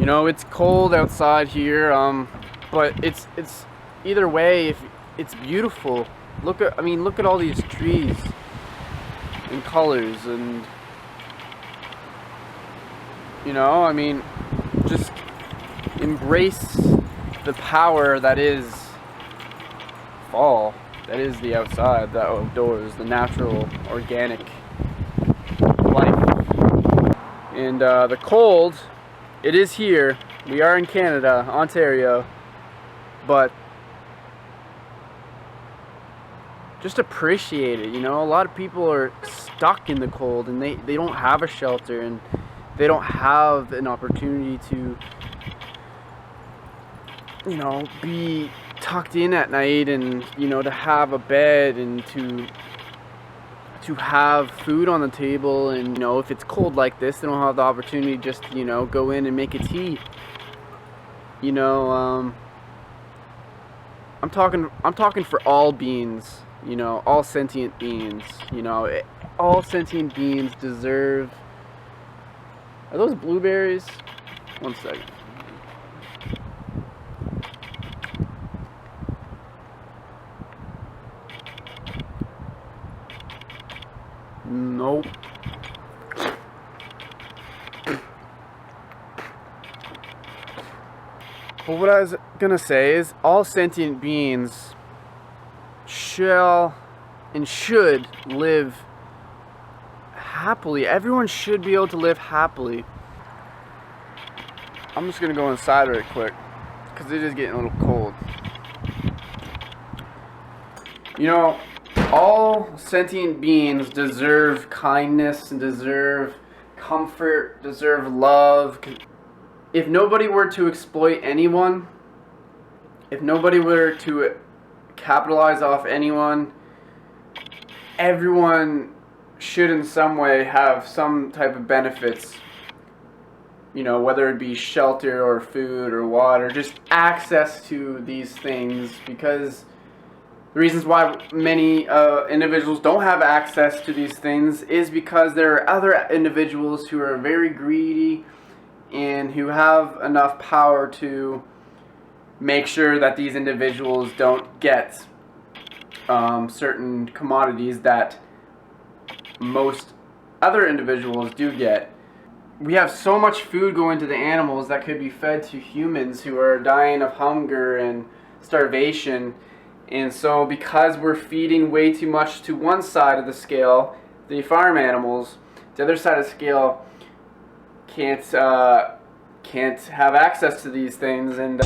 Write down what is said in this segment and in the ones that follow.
know, it's cold outside here, but it's either way, if it's beautiful. Look at all these trees and colors, and just embrace the power that is fall, that is the outside, the outdoors, the natural, organic life. And the cold, it is here. We are in Canada, Ontario, but just appreciate it. A lot of people are stuck in the cold, and they don't have a shelter, and they don't have an opportunity to be tucked in at night, and to have a bed, and to have food on the table. And if it's cold like this, they don't have the opportunity to just go in and make a tea. I'm talking for all beings, all sentient beings. All sentient beings deserve. Are those blueberries? One second. Nope. But what I was gonna say is, all sentient beings shall and should live happily. Everyone should be able to live happily. I'm just gonna go inside right quick, because it is getting a little cold. All sentient beings deserve kindness, and deserve comfort, deserve love. If nobody were to exploit anyone, if nobody were to capitalize off anyone, everyone should in some way have some type of benefits. Whether it be shelter or food or water, just access to these things. Because the reasons why many individuals don't have access to these things is because there are other individuals who are very greedy and who have enough power to make sure that these individuals don't get certain commodities that most other individuals do get. We have so much food going to the animals that could be fed to humans who are dying of hunger and starvation. And so because we're feeding way too much to one side of the scale, the farm animals, the other side of the scale can't have access to these things. And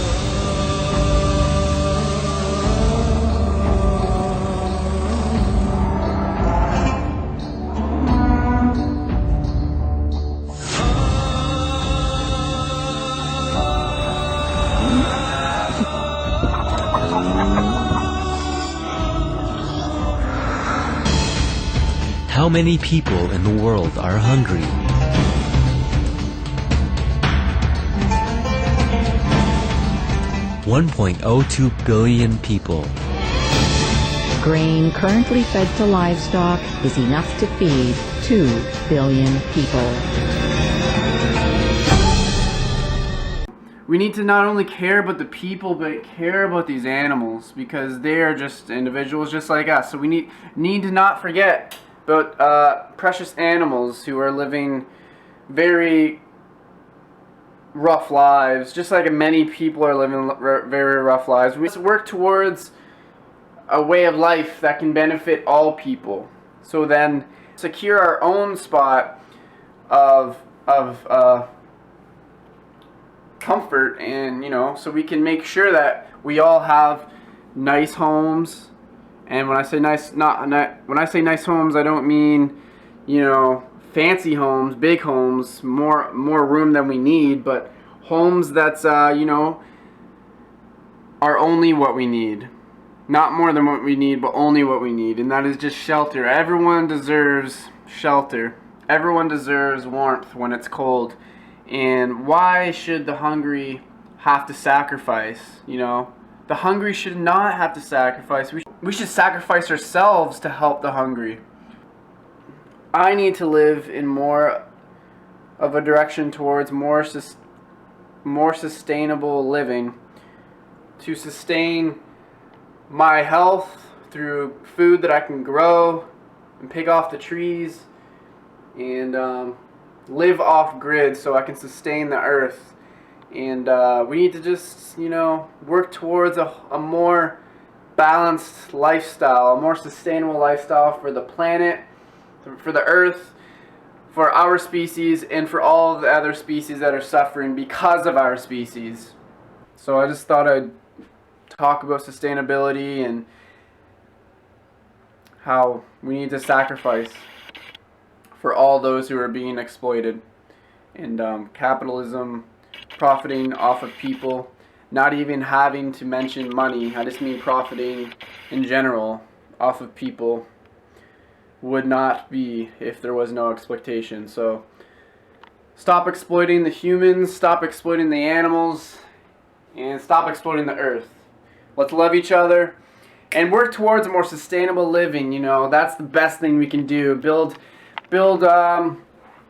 How many people in the world are hungry? $1.02 billion people. Grain currently fed to livestock is enough to feed 2 billion people. we need to not only care about the people, but care about these animals, because they are just individuals just like us. So we need to not forget about precious animals who are living very rough lives, just like many people are living very rough lives. We must work towards a way of life that can benefit all people. So then secure our own spot of comfort, and so we can make sure that we all have nice homes. And when I say nice, when I say nice homes, I don't mean fancy homes, big homes, more room than we need, but homes that's are only what we need. Not more than what we need, but only what we need. And that is just shelter. Everyone deserves shelter. Everyone deserves warmth when it's cold. And why should the hungry have to sacrifice? The hungry should not have to sacrifice. We should sacrifice ourselves to help the hungry. I need to live in more of a direction towards more more sustainable living, to sustain my health through food that I can grow and pick off the trees, and live off grid so I can sustain the earth. And we need to just, work towards a more balanced lifestyle, a more sustainable lifestyle for the planet, for the earth, for our species, and for all of the other species that are suffering because of our species. So I just thought I'd talk about sustainability and how we need to sacrifice for all those who are being exploited. And capitalism profiting off of people, not even having to mention money, I just mean profiting in general off of people, would not be if there was no exploitation. So stop exploiting the humans, stop exploiting the animals, and stop exploiting the earth. Let's love each other and work towards a more sustainable living. That's the best thing we can do. Build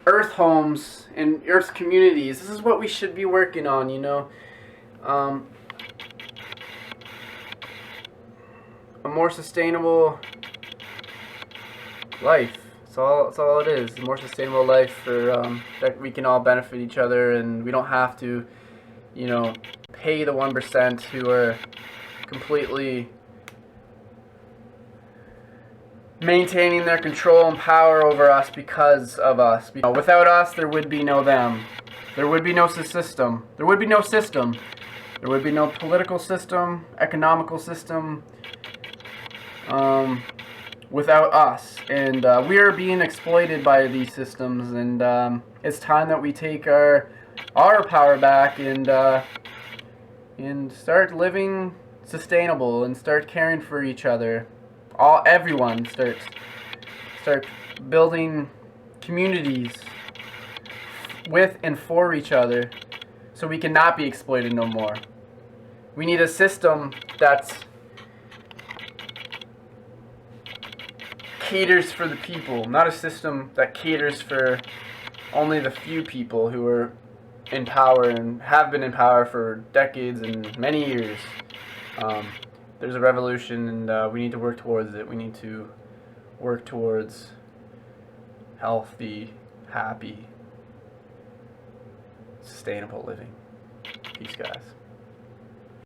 earth homes and earth communities. This is what we should be working on, a more sustainable life. That's all it is. A more sustainable life for that we can all benefit each other, and we don't have to, pay the 1% who are completely maintaining their control and power over us because of us. Without us, there would be no them. There would be no system. There would be no system. There would be no political system, economical system, without us. And we are being exploited by these systems, and it's time that we take our power back and start living sustainable and start caring for each other. Everyone start building communities with and for each other, so we cannot be exploited no more. We need a system that's caters for the people, not a system that caters for only the few people who are in power and have been in power for decades and many years. There's a revolution, and we need to work towards it. We need to work towards healthy, happy, sustainable living. Peace, guys.